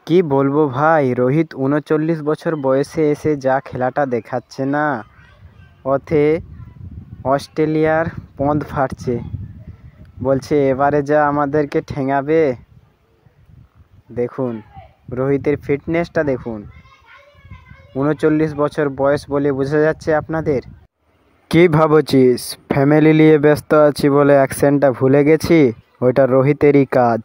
কি বলবো ভাই, রোহিত ৩৯ বছর বয়সে এসে যা খেলাটা দেখাচ্ছে না, ওতে অস্ট্রেলিয়ার পঁদ ফাটছে। বলছে এবারে যা আমাদেরকে ঠেঙাবে। দেখুন রোহিতের ফিটনেসটা দেখুন, ৩৯ বছর বয়স বলে বোঝা যাচ্ছে আপনাদের। কি ভাবছিস ফ্যামিলি নিয়ে ব্যস্ত আছি বলে অ্যাকশনটা ভুলে গেছি? ওইটা রোহিতেরই কাজ।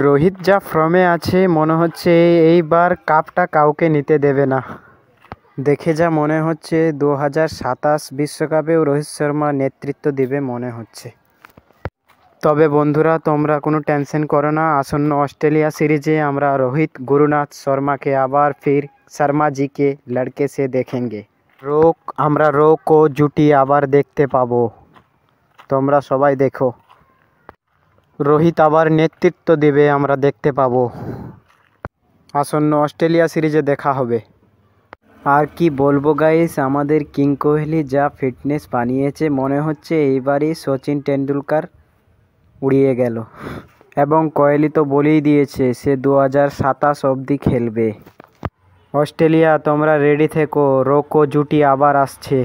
রোহিত যা ফর্মে আছে মনে হচ্ছে এইবার কাপটা কাউকে নিতে দেবে না। দেখে যা মনে হচ্ছে 2027 বিশ্বকাপেও রোহিত শর্মা নেতৃত্ব দেবে মনে হচ্ছে। তবে বন্ধুরা, তোমরা কোনো টেনশন করো না, আসন্ন অস্ট্রেলিয়া সিরিজে আমরা রোহিত গুরুনাথ শর্মাকে আবার ফির শর্মাজিকে লড়কে সে দেখেঙ্গে। আমরা রো জুটি আবার দেখতে পাবো। তোমরা সবাই দেখো, রোহিত আবার নেতৃত্ব দেবে, আমরা দেখতে পাবো। আসন্ন অস্ট্রেলিয়া সিরিজে দেখা হবে। আর কি বলবো গাইস, আমাদের কিং কোহলি যা ফিটনেস বানিয়েছে মনে হচ্ছে এইবারই সচিন টেন্ডুলকার উড়িয়ে গেল। এবং কোহলি তো বলেই দিয়েছে সে 2027 অবধি খেলবে। অস্ট্রেলিয়া তোমরা রেডি থেকো, রো জুটি আবার আসছে।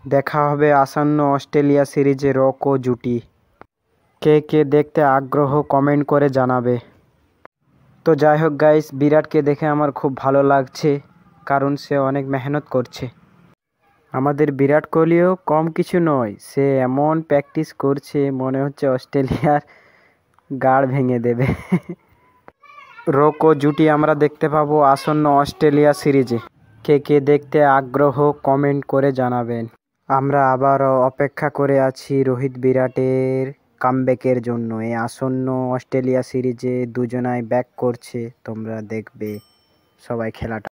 দেখা হবে আসন্ন অস্ট্রেলিয়া সিরিজে রো জুটি। কে কে দেখতে আগ্রহ কমেন্ট করে জানাবে। তো যাই হোক গাইস, বিরাটকে দেখে আমার খুব ভালো লাগছে, কারণ সে অনেক মেহনত করছে। আমাদের বিরাট কোহলিও কম কিছু নয়, সে এমন প্র্যাকটিস করছে মনে হচ্ছে অস্ট্রেলিয়ার গাড় ভেঙে দেবে। রো জুটি আমরা দেখতে পাবো আসন্ন অস্ট্রেলিয়া সিরিজে। কে কে দেখতে আগ্রহ কমেন্ট করে জানাবেন। আমরা আবারও অপেক্ষা করে আছি রোহিত বিরাটের কামব্যাকের জন্য। এই আসন্ন অস্ট্রেলিয়া সিরিজে দুজনাই ব্যাক করছে, তোমরা দেখবে সবাই খেলাটা।